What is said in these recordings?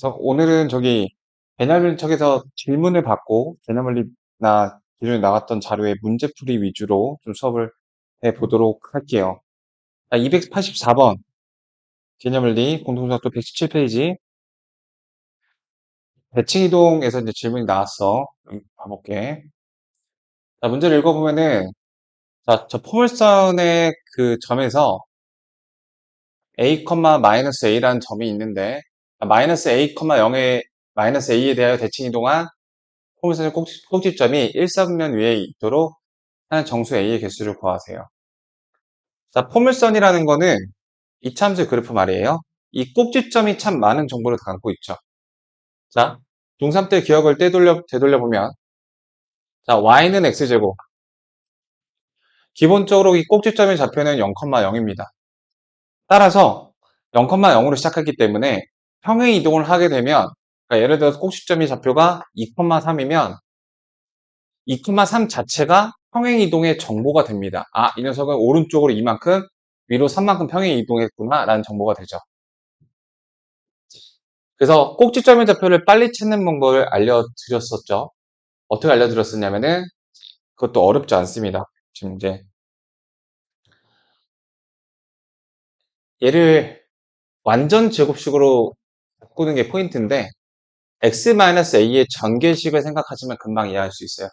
그래서 오늘은 개념을 척에서 질문을 받고 개념을나 기존에 나왔던 자료의 문제풀이 위주로 좀 수업을 해보도록 할게요. 284번 개념물리 공통정도 117페이지 대칭이동에서 이제 질문이 나왔어. 봐볼게. 자, 문제를 읽어보면은 저 포물선의 그 점에서 a, A라는 점이 있는데 마이너스 a, 0에 마이너스 a에 대하여 대칭이동한 포물선의 꼭지점이 일사분면 위에 있도록 하는 정수 a의 개수를 구하세요. 자, 포물선이라는 거는 이차함수의 그래프 말이에요. 이 꼭지점이 참 많은 정보를 담고 있죠. 자, 중3 때 기억을 되돌려보면 자, y는 x제곱. 기본적으로 이 꼭지점의 좌표는 0,0입니다. 따라서 0,0으로 시작했기 때문에 평행 이동을 하게 되면 그러니까 예를 들어서 꼭지점의 좌표가 2,3이면 2,3 자체가 평행 이동의 정보가 됩니다. 아, 이 녀석은 오른쪽으로 이만큼, 위로 3만큼 평행 이동했구나 라는 정보가 되죠. 그래서 꼭지점의 좌표를 빨리 찾는 방법을 알려드렸었죠. 어떻게 알려드렸었냐면은 그것도 어렵지 않습니다. 지금 이제 얘를 완전 제곱식으로 바꾸는 게 포인트인데 x-a의 전개식을 생각하시면 금방 이해할 수 있어요.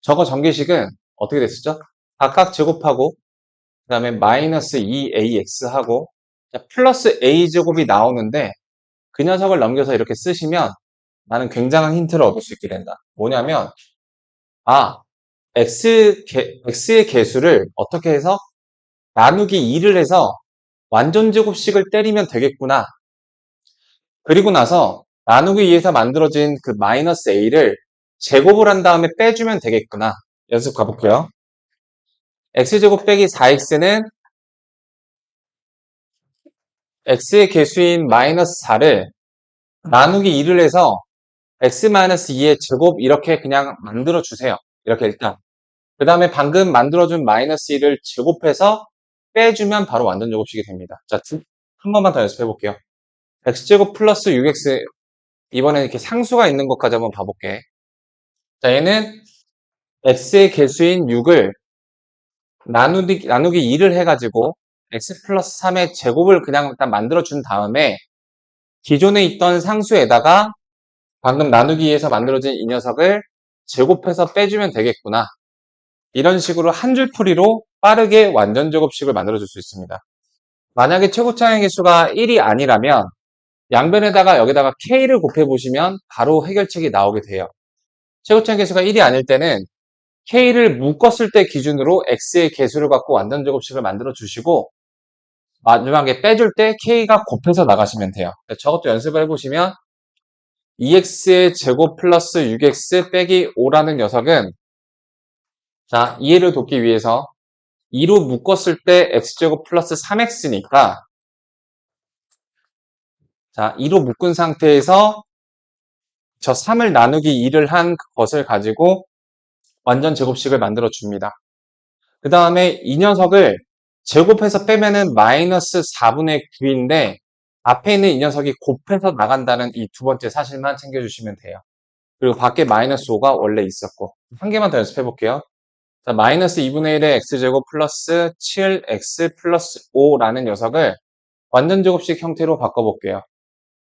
저거 전개식은 어떻게 됐었죠? 각각 제곱하고 그 다음에 마이너스 2ax 하고 플러스 a제곱이 나오는데 그 녀석을 넘겨서 이렇게 쓰시면 나는 굉장한 힌트를 얻을 수 있게 된다. 뭐냐면 x의 개수를 어떻게 해서 나누기 2를 해서 완전 제곱식을 때리면 되겠구나. 그리고 나서 나누기 2에서 만들어진 그 마이너스 a를 제곱을 한 다음에 빼주면 되겠구나. 연습 가볼게요. x제곱 빼기 4x는 x의 개수인 마이너스 4를 나누기 2를 해서 x-2의 제곱 이렇게 그냥 만들어 주세요. 이렇게 일단. 그 다음에 방금 만들어준 마이너스 1을 제곱해서 빼주면 바로 완전 제곱식이 됩니다. 자, 한 번만 더 연습해 볼게요. x제곱 플러스 6x 이번에 이렇게 상수가 있는 것까지 한번 봐볼게. 자, 얘는 x의 개수인 6을 나누기 2를 해가지고 x 플러스 3의 제곱을 그냥 일단 만들어준 다음에 기존에 있던 상수에다가 방금 나누기 2에서 만들어진 이 녀석을 제곱해서 빼주면 되겠구나. 이런 식으로 한 줄 풀이로 빠르게 완전 제곱식을 만들어줄 수 있습니다. 만약에 최고차의 개수가 1이 아니라면 양변에다가 여기다가 k를 곱해보시면 바로 해결책이 나오게 돼요. 최고차의 개수가 1이 아닐 때는 k를 묶었을 때 기준으로 x의 개수를 갖고 완전 제곱식을 만들어 주시고 마지막에 빼줄 때 k가 곱해서 나가시면 돼요. 저것도 연습을 해보시면 2x의 제곱 플러스 6x 빼기 5라는 녀석은 자, 이해를 돕기 위해서 2로 묶었을 때 x제곱 플러스 3x니까 자, 2로 묶은 상태에서 저 3을 나누기 2를 한 것을 가지고 완전 제곱식을 만들어 줍니다. 그 다음에 이 녀석을 제곱해서 빼면은 마이너스 4분의 9인데 앞에 있는 이 녀석이 곱해서 나간다는 이 두 번째 사실만 챙겨주시면 돼요. 그리고 밖에 마이너스 5가 원래 있었고 한 개만 더 연습해 볼게요. 자, 마이너스 2분의 1의 x제곱 플러스 7x 플러스 5라는 녀석을 완전 제곱식 형태로 바꿔볼게요.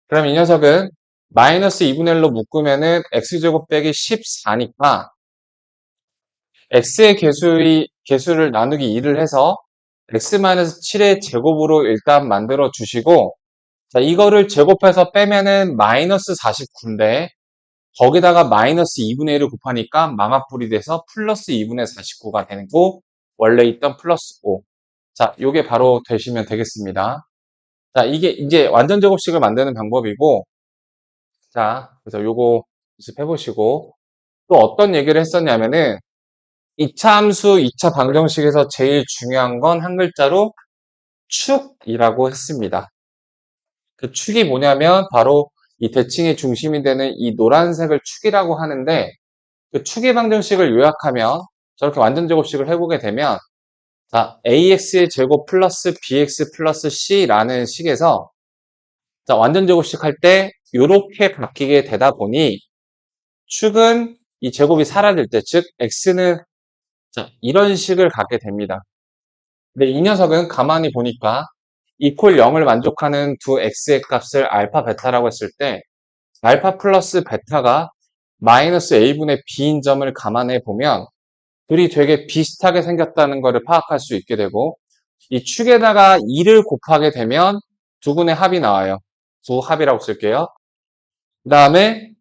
그럼 이 녀석은 마이너스 2분의 1로 묶으면은 x제곱 빼기 14니까 x의 개수를 나누기 2를 해서 x-7의 제곱으로 일단 만들어 주시고 자, 이거를 제곱해서 빼면은 마이너스 49인데 거기다가 마이너스 2분의 1을 곱하니까 망합불이 돼서 플러스 2분의 49가 되는 거 원래 있던 플러스 5. 자, 요게 바로 되시면 되겠습니다. 자, 이게 이제 완전 제곱식을 만드는 방법이고 자, 그래서 요거 연습해 보시고 또 어떤 얘기를 했었냐면은 2차 함수, 2차 방정식에서 제일 중요한 건 한 글자로 축이라고 했습니다. 그 축이 뭐냐면 바로 이 대칭의 중심이 되는 이 노란색을 축이라고 하는데 그 축의 방정식을 요약하면 저렇게 완전 제곱식을 해보게 되면 자, ax의 제곱 플러스 bx 플러스 c라는 식에서 자, 완전 제곱식 할 때 요렇게 바뀌게 되다 보니 축은 이 제곱이 사라질 때, 즉 x는 자, 이런 식을 갖게 됩니다. 근데 이 녀석은 가만히 보니까 이퀄 0을 만족하는 두 x의 값을 알파, 베타라고 했을 때 알파 플러스 베타가 마이너스 a분의 b인 점을 감안해 보면 둘이 되게 비슷하게 생겼다는 것을 파악할 수 있게 되고 이 축에다가 2를 곱하게 되면 두 분의 합이 나와요. 두 합이라고 쓸게요. 그 다음에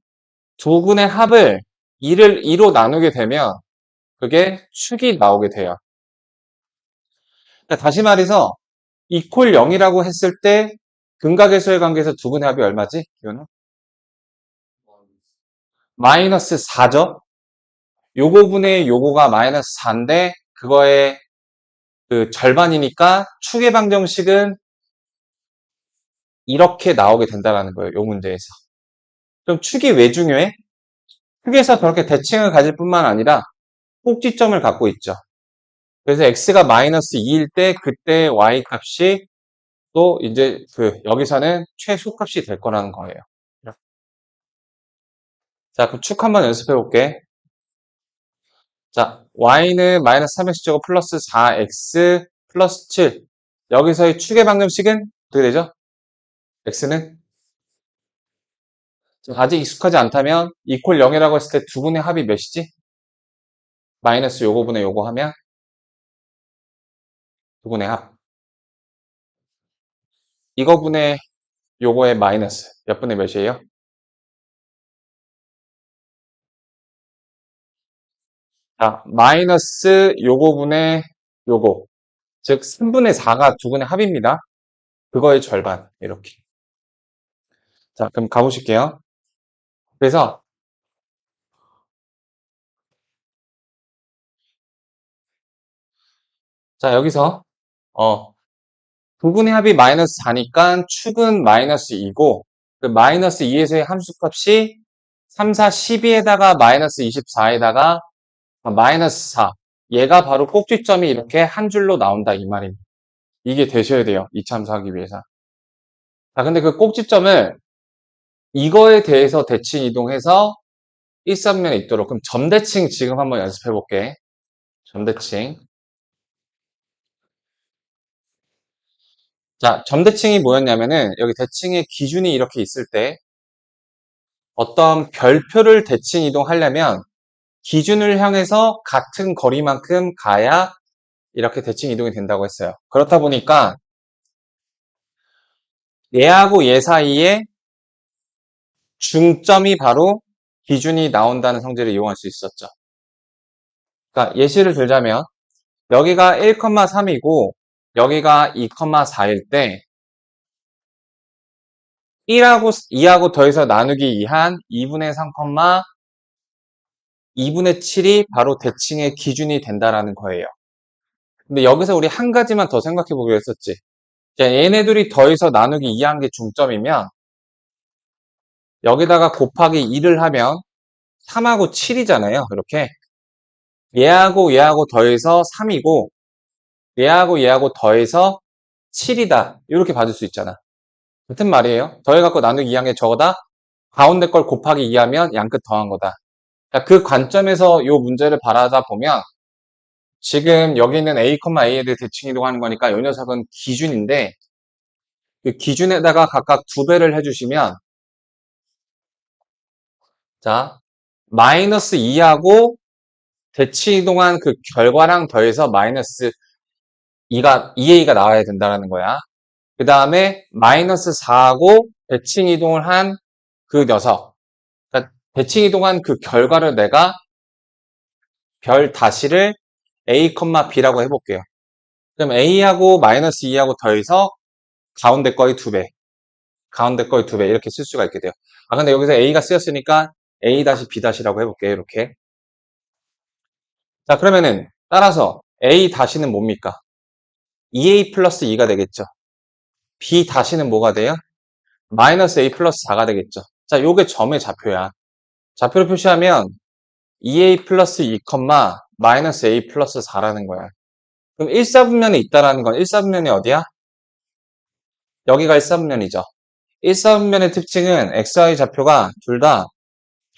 두 분의 합을 2를 2로 나누게 되면 그게 축이 나오게 돼요. 그러니까 다시 말해서 이퀄 0이라고 했을 때 근각의수의 관계에서 두 분의 합이 얼마지? 이거는? 마이너스 4죠? 요거분의 요거가 마이너스 4인데 그거의 그 절반이니까 축의 방정식은 이렇게 나오게 된다는 거예요. 요 문제에서. 그럼 축이 왜 중요해? 축에서 저렇게 대칭을 가질 뿐만 아니라 꼭지점을 갖고 있죠. 그래서 x가 마이너스 2일 때 그때 y 값이 또 이제 그 여기서는 최소값이 될 거라는 거예요. 자, 그럼 축 한번 연습해 볼게. 자, y는 마이너스 3x제곱 플러스 4x 플러스 7. 여기서의 축의 방정식은 어떻게 되죠? x는 아직 익숙하지 않다면 이퀄 0이라고 했을 때 두 분의 합이 몇이지? 마이너스 요거분의 요거 하면 두 분의 합. 이거분의 요거의 마이너스 몇 분의 몇이에요? 자, 마이너스 요거분의 요거. 즉 3분의 4가 두 분의 합입니다. 그거의 절반 이렇게. 자, 그럼 가보실게요. 그래서 자, 여기서 두 분의 합이 마이너스 4니까 축은 마이너스 2고 그 마이너스 2에서의 함수값이 3, 4, 12에다가 마이너스 24에다가 마이너스 4. 얘가 바로 꼭지점이 이렇게 한 줄로 나온다 이 말입니다. 이게 되셔야 돼요. 이참수하기 위해서. 자, 근데 그 꼭지점을 이거에 대해서 대칭 이동해서 일사분면에 있도록 그럼 점대칭 지금 한번 연습해 볼게. 점대칭. 자, 점대칭이 뭐였냐면은 여기 대칭의 기준이 이렇게 있을 때 어떤 별표를 대칭 이동하려면 기준을 향해서 같은 거리만큼 가야 이렇게 대칭 이동이 된다고 했어요. 그렇다 보니까 얘하고 얘 사이에 중점이 바로 기준이 나온다는 성질을 이용할 수 있었죠. 그러니까 예시를 들자면 여기가 1,3이고 여기가 2,4일 때 1하고 2하고 더해서 나누기 2한 2분의 3, 2분의 7이 바로 대칭의 기준이 된다라는 거예요. 근데 여기서 우리 한 가지만 더 생각해 보기로 했었지. 얘네 둘이 더해서 나누기 2한 게 중점이면 여기다가 곱하기 2를 하면 3하고 7이잖아요. 이렇게 얘하고 얘하고 더해서 3이고 얘하고 얘하고 더해서 7이다. 이렇게 받을 수 있잖아. 같은 말이에요. 더해갖고 나누기 2한 게 저거다. 가운데 걸 곱하기 2하면 양끝 더한 거다. 그러니까 그 관점에서 이 문제를 바라다 보면 지금 여기 있는 a, a에 대해 대칭 이동하는 거니까 이 녀석은 기준인데 그 기준에다가 각각 2배를 해주시면 자 마이너스 2하고 대칭 이동한 그 결과랑 더해서 마이너스 2a가 나와야 된다는 거야. 그 다음에 마이너스 4하고 대칭 이동을 한 그 녀석 그러니까 대칭 이동한 그 결과를 내가 별 다시를 a, b라고 해볼게요. 그럼 a하고 마이너스 2하고 더해서 가운데 거의 2배. 가운데 거의 2배. 이렇게 쓸 수가 있게 돼요. 아, 근데 여기서 a가 쓰였으니까 a-b-라고 해볼게요. 이렇게. 자, 그러면은 따라서 a-는 뭡니까? 2a 플러스 2가 되겠죠. b-는 뭐가 돼요? 마이너스 a 플러스 4가 되겠죠. 자, 요게 점의 좌표야. 좌표를 표시하면 2a 플러스 2, 마이너스 a 플러스 4라는 거야. 그럼 1사분면에 있다라는 건 1사분면이 어디야? 여기가 1사분면이죠. 일사분면의 특징은 XY 좌표가 둘 다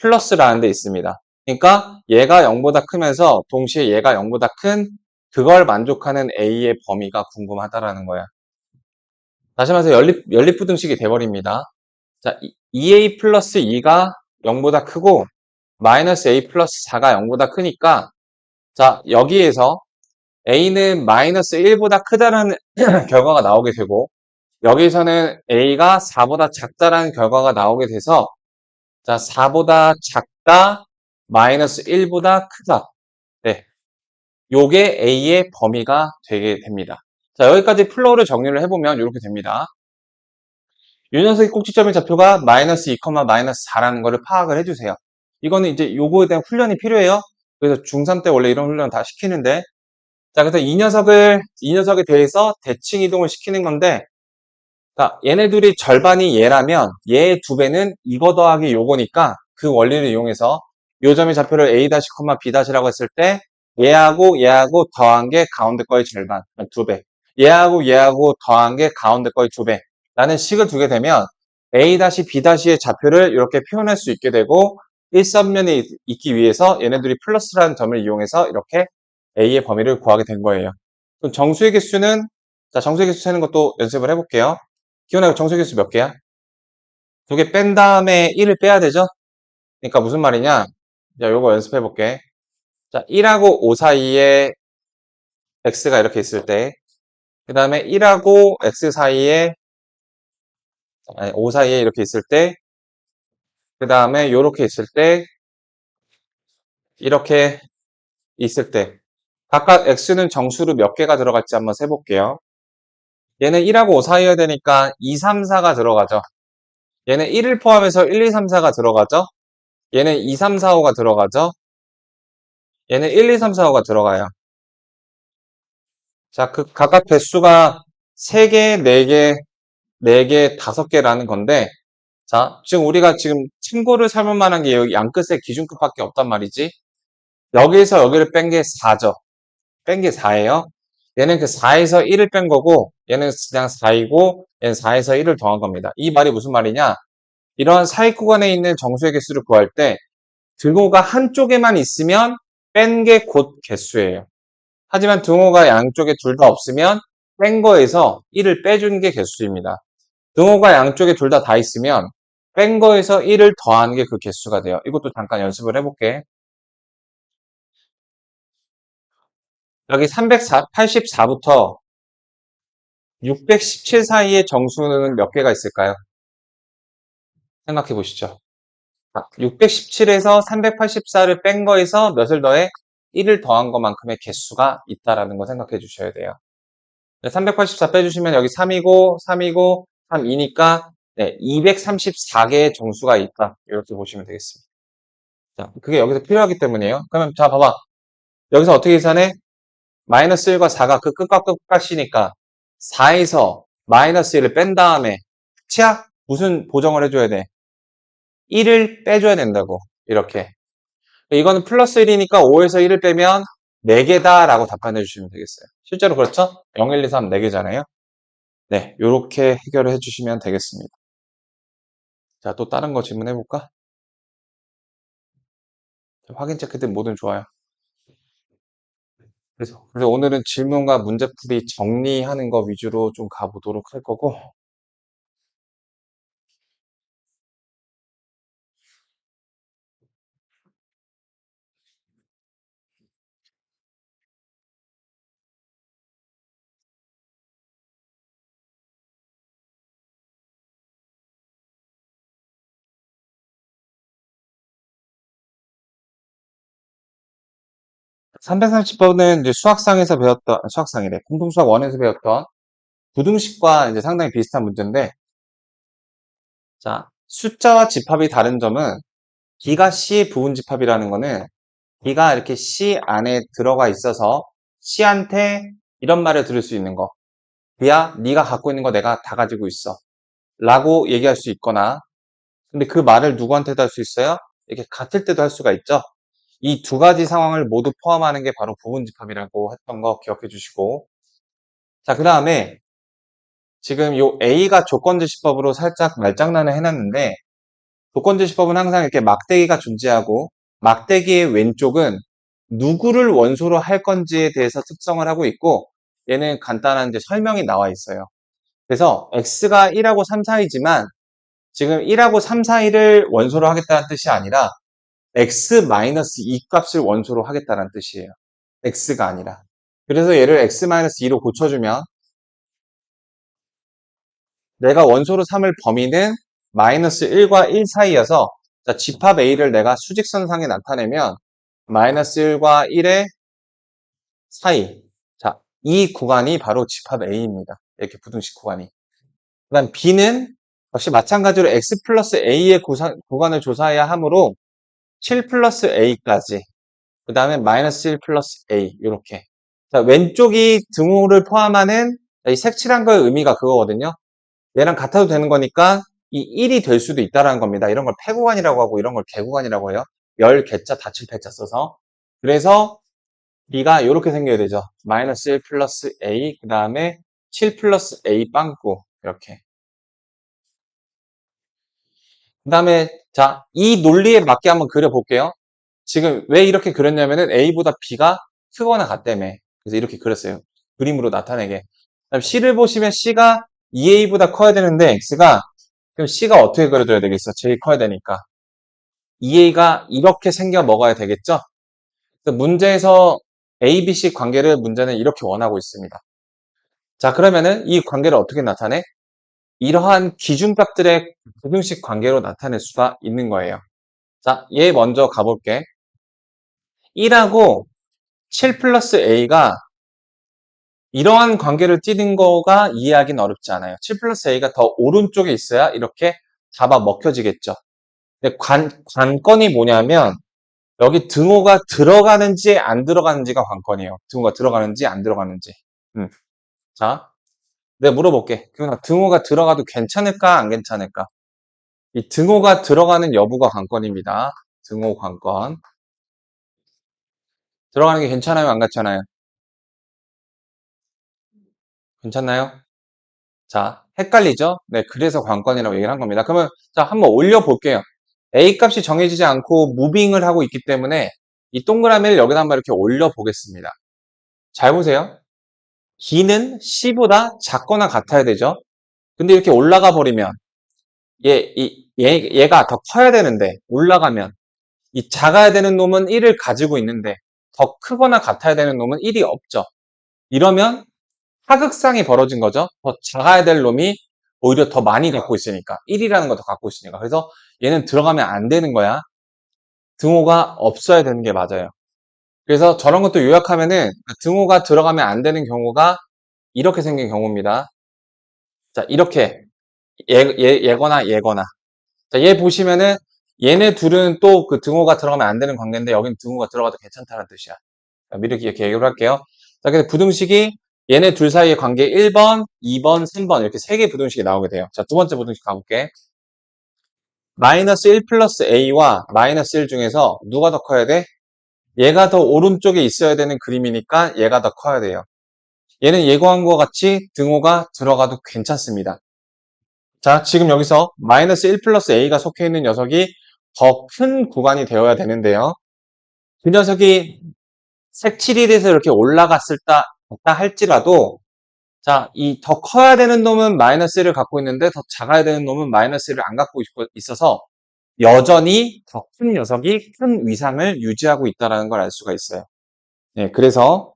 플러스라는 데 있습니다. 그러니까 얘가 0보다 크면서 동시에 얘가 0보다 큰 그걸 만족하는 A의 범위가 궁금하다라는 거야. 다시 말해서 연립부등식이 돼버립니다. 자, 2A 플러스 2가 0보다 크고 마이너스 A 플러스 4가 0보다 크니까 자, 여기에서 A는 마이너스 1보다 크다는 결과가 나오게 되고 여기서는 A가 4보다 작다라는 결과가 나오게 돼서 자, 4보다 작다 마이너스 1보다 크다. 네, 요게 A의 범위가 되게 됩니다. 자, 여기까지 플로우를 정리를 해보면 이렇게 됩니다. 유연석의 꼭지점의 좌표가 마이너스 2, 마이너스 4라는 거를 파악을 해주세요. 이거는 이제 요거에 대한 훈련이 필요해요. 그래서 중3 때 원래 이런 훈련 다 시키는데 자, 그래서 이 녀석에 대해서 대칭 이동을 시키는 건데 자, 얘네 둘이 절반이 얘라면 얘의 2배는 이거 더하기 요거니까 그 원리를 이용해서 요 점의 좌표를 A-, B-라고 했을 때 얘하고 더한 게 가운데 거의 절반, 2배. 얘하고 더한 게 가운데 거의 2배. 라는 식을 두게 되면 A-B-의 좌표를 이렇게 표현할 수 있게 되고 일선면에 있기 위해서 얘네들이 플러스라는 점을 이용해서 이렇게 A의 범위를 구하게 된 거예요. 그럼 정수의 개수는 자, 정수의 개수 세는 것도 연습을 해볼게요. 기온하고 정수의 개수 몇 개야? 2개 뺀 다음에 1을 빼야 되죠? 그러니까 무슨 말이냐? 자, 요거 연습해 볼게. 자, 1하고 5 사이에 x가 이렇게 있을 때, 그 다음에 1하고 x 사이에, 아니, 5 사이에 이렇게 있을 때, 그 다음에 요렇게 있을 때, 이렇게 있을 때, 각각 x는 정수로 몇 개가 들어갈지 한번 세볼게요. 얘는 1하고 5 사이여야 되니까 2, 3, 4가 들어가죠. 얘는 1을 포함해서 1, 2, 3, 4가 들어가죠. 얘는 2, 3, 4, 5가 들어가죠. 얘는 1, 2, 3, 4, 5가 들어가요. 자, 그 각각 개수가 3개, 4개, 4개, 5개라는 건데, 자, 지금 우리가 지금 참고를 삼을 만한 게 여기 양끝의 기준끝밖에 없단 말이지. 여기에서 여기를 뺀 게 4죠. 뺀 게 4예요. 얘는 그 4에서 1을 뺀 거고, 얘는 그냥 4이고, 얘는 4에서 1을 더한 겁니다. 이 말이 무슨 말이냐? 이러한 사이 구간에 있는 정수의 개수를 구할 때, 등호가 한쪽에만 있으면 뺀 게 곧 개수예요. 하지만 등호가 양쪽에 둘 다 없으면 뺀 거에서 1을 빼준 게 개수입니다. 등호가 양쪽에 둘 다 있으면 뺀 거에서 1을 더하는 게 그 개수가 돼요. 이것도 잠깐 연습을 해볼게. 여기 384부터 617 사이의 정수는 몇 개가 있을까요? 생각해 보시죠. 617에서 384를 뺀 거에서 몇을 더해? 1을 더한 것만큼의 개수가 있다라는 거 생각해 주셔야 돼요. 384 빼주시면 여기 3이고 3이고 3이니까 234개의 정수가 있다. 이렇게 보시면 되겠습니다. 자, 그게 여기서 필요하기 때문이에요. 그러면 자 봐봐. 여기서 어떻게 계산해? 마이너스 1과 4가 그 끝과 끝까지니까 4에서 마이너스 1을 뺀 다음에 치아 무슨 보정을 해줘야 돼? 1을 빼줘야 된다고. 이렇게. 이거는 플러스 1이니까 5에서 1을 빼면 4개다 라고 답변해 주시면 되겠어요. 실제로 그렇죠? 0, 1, 2, 3 4개잖아요. 네, 요렇게 해결을 해주시면 되겠습니다. 자, 또 다른 거 질문해 볼까? 확인 체크된 뭐든 좋아요. 그래서 오늘은 질문과 문제풀이 정리하는 거 위주로 좀 가보도록 할 거고 330번은 이제 수학상에서 배웠던 수학상이래. 공통수학 1에서 배웠던 부등식과 이제 상당히 비슷한 문제인데 자, 숫자와 집합이 다른 점은 B가 C의 부분집합이라는 거는 B가 이렇게 C 안에 들어가 있어서 C한테 이런 말을 들을 수 있는 거. B야, 네가 갖고 있는 거 내가 다 가지고 있어. 라고 얘기할 수 있거나 근데 그 말을 누구한테도 할 수 있어요? 이렇게 같을 때도 할 수가 있죠. 이 두 가지 상황을 모두 포함하는 게 바로 부분집합이라고 했던 거 기억해 주시고 자, 그 다음에 지금 요 A가 조건제시법으로 살짝 말장난을 해놨는데, 조건제시법은 항상 이렇게 막대기가 존재하고, 막대기의 왼쪽은 누구를 원소로 할 건지에 대해서 특성을 하고 있고, 얘는 간단한 이제 설명이 나와 있어요. 그래서 x가 1하고 3 사이지만 지금 1하고 3 사이를 원소로 하겠다는 뜻이 아니라 x-2 값을 원소로 하겠다는 뜻이에요. x가 아니라. 그래서 얘를 x-2로 고쳐주면 내가 원소로 삼을 범위는 -1과 1 사이여서, 자, 집합 a를 내가 수직선상에 나타내면 -1과 1의 사이. 자, 이 구간이 바로 집합 a입니다. 이렇게 부등식 구간이. 그 다음 b는 역시 마찬가지로 x 플러스 a의 구간을 조사해야 하므로 7 플러스 a까지, 그 다음에 -1 플러스 a, 이렇게. 자, 왼쪽이 등호를 포함하는 이 색칠한 거의 의미가 그거거든요. 얘랑 같아도 되는 거니까 이 1이 될 수도 있다는 겁니다. 이런 걸 패구간이라고 하고 이런 걸 개구간이라고 해요. 열 개자 닫힐 패자 써서. 그래서 b가 이렇게 생겨야 되죠. -1 플러스 a, 그 다음에 7 플러스 a 빵꾸, 이렇게. 그 다음에 자, 이 논리에 맞게 한번 그려볼게요. 지금 왜 이렇게 그렸냐면은 a보다 b가 크거나 같다며. 그래서 이렇게 그렸어요. 그림으로 나타내게. 그다음 c를 보시면 c가 2a보다 커야 되는데 x가, 그럼 c가 어떻게 그려줘야 되겠어? 제일 커야 되니까. 2a가 이렇게 생겨 먹어야 되겠죠? 그래서 문제에서 a, b, c 관계를 문제는 이렇게 원하고 있습니다. 자, 그러면은 이 관계를 어떻게 나타내? 이러한 기준값들의 부등식 관계로 나타낼 수가 있는 거예요. 자, 얘 먼저 가볼게. 1하고 7 플러스 a가 이러한 관계를 띠는 거가 이해하기는 어렵지 않아요. 7 플러스 a가 더 오른쪽에 있어야 이렇게 잡아 먹혀지겠죠. 근데 관건이 뭐냐면 여기 등호가 들어가는지 안 들어가는지가 관건이에요. 등호가 들어가는지 안 들어가는지. 자, 내가 물어볼게. 그럼 등호가 들어가도 괜찮을까 안 괜찮을까? 이 등호가 들어가는 여부가 관건입니다. 등호 관건. 들어가는 게 괜찮아요 안 괜찮아요? 괜찮나요? 자, 헷갈리죠? 네, 그래서 관건이라고 얘기를 한 겁니다. 그러면 자, 한번 올려볼게요. A 값이 정해지지 않고 무빙을 하고 있기 때문에 이 동그라미를 여기다 한번 이렇게 올려보겠습니다. 잘 보세요. B는 C보다 작거나 같아야 되죠? 근데 이렇게 올라가 버리면 얘가 더 커야 되는데 올라가면 이 작아야 되는 놈은 1을 가지고 있는데 더 크거나 같아야 되는 놈은 1이 없죠. 이러면 하극상이 벌어진 거죠. 더 작아야 될 놈이 오히려 더 많이 갖고 있으니까. 1이라는 거 더 갖고 있으니까. 그래서 얘는 들어가면 안 되는 거야. 등호가 없어야 되는 게 맞아요. 그래서 저런 것도 요약하면은 등호가 들어가면 안 되는 경우가 이렇게 생긴 경우입니다. 자, 이렇게 얘거나 얘거나. 자, 얘 보시면은 얘네 둘은 또 그 등호가 들어가면 안 되는 관계인데 여긴 등호가 들어가도 괜찮다는 뜻이야. 자, 미리 이렇게 얘기를 할게요. 자, 그래서 부등식이 얘네 둘 사이의 관계 1번, 2번, 3번 이렇게 세 개 부등식이 나오게 돼요. 자, 두 번째 부등식 가볼게. -1 플러스 a와 -1 중에서 누가 더 커야 돼? 얘가 더 오른쪽에 있어야 되는 그림이니까 얘가 더 커야 돼요. 얘는 예고한 것과 같이 등호가 들어가도 괜찮습니다. 자, 지금 여기서 -1 플러스 a가 속해 있는 녀석이 더 큰 구간이 되어야 되는데요. 그 녀석이 색칠이 돼서 이렇게 올라갔다 할지라도, 자, 이 더 커야 되는 놈은 -1을 갖고 있는데 더 작아야 되는 놈은 -1을 안 갖고 있어서 여전히 더 큰 녀석이 큰 위상을 유지하고 있다는 걸 알 수가 있어요. 네, 그래서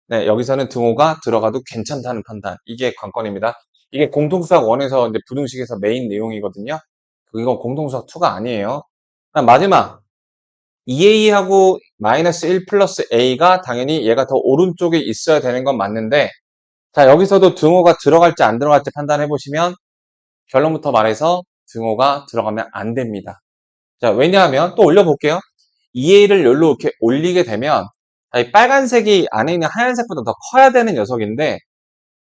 네, 여기서는 등호가 들어가도 괜찮다는 판단. 이게 관건입니다. 이게 공통수학 1에서 이제 부등식에서 메인 내용이거든요. 이건 공통수학 2가 아니에요. 마지막 2a하고 -1 플러스 a가 당연히 얘가 더 오른쪽에 있어야 되는 건 맞는데, 자, 여기서도 등호가 들어갈지 안 들어갈지 판단해 보시면 결론부터 말해서 등호가 들어가면 안 됩니다. 자, 왜냐하면 또 올려볼게요. 2a를 여기로 이렇게 올리게 되면 이 빨간색이 안에 있는 하얀색보다 더 커야 되는 녀석인데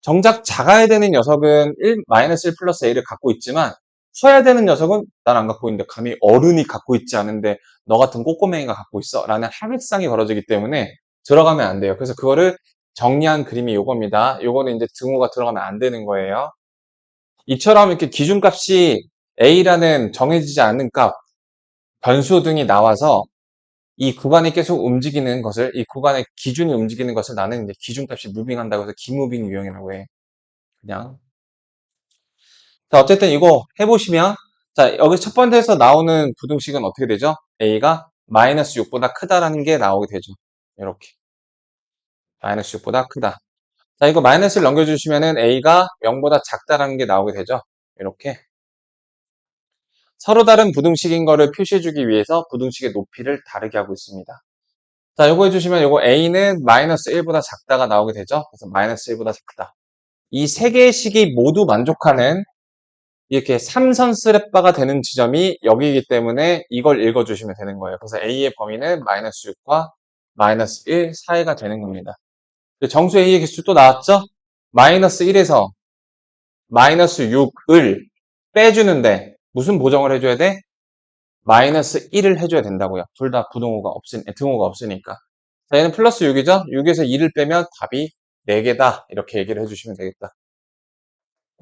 정작 작아야 되는 녀석은 -1 플러스 a를 갖고 있지만 커야 되는 녀석은 난 안 갖고 있는데 감히 어른이 갖고 있지 않은데 너 같은 꼬꼬맹이가 갖고 있어 라는 하극상이 벌어지기 때문에 들어가면 안 돼요. 그래서 그거를 정리한 그림이 요겁니다. 요거는 이제 등호가 들어가면 안 되는 거예요. 이처럼 이렇게 기준값이 A라는 정해지지 않는 값, 변수 등이 나와서 이 구간이 계속 움직이는 것을, 이 구간의 기준이 움직이는 것을 나는 이제 기준값이 무빙한다고 해서 기무빙 유형이라고 해. 그냥. 자, 어쨌든 이거 해보시면, 자, 여기 첫 번째에서 나오는 부등식은 어떻게 되죠? A가 마이너스 6보다 크다라는 게 나오게 되죠. 이렇게. 마이너스 6보다 크다. 자, 이거 마이너스를 넘겨주시면은 A가 0보다 작다라는 게 나오게 되죠. 이렇게. 서로 다른 부등식인 거를 표시해주기 위해서 부등식의 높이를 다르게 하고 있습니다. 자, 요거 해주시면 요거 A는 마이너스 1보다 작다가 나오게 되죠. 그래서 마이너스 1보다 작다. 이 세 개의 식이 모두 만족하는 이렇게 3선 스렛바가 되는 지점이 여기이기 때문에 이걸 읽어주시면 되는 거예요. 그래서 A의 범위는 마이너스 6과 마이너스 1 사이가 되는 겁니다. 정수 A의 개수 또 나왔죠? 마이너스 1에서 마이너스 6을 빼주는데 무슨 보정을 해줘야 돼? 마이너스 1을 해줘야 된다고요. 둘 다 등호가 없으니까. 자, 얘는 플러스 6이죠? 6에서 2를 빼면 답이 4개다. 이렇게 얘기를 해주시면 되겠다.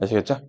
아시겠죠?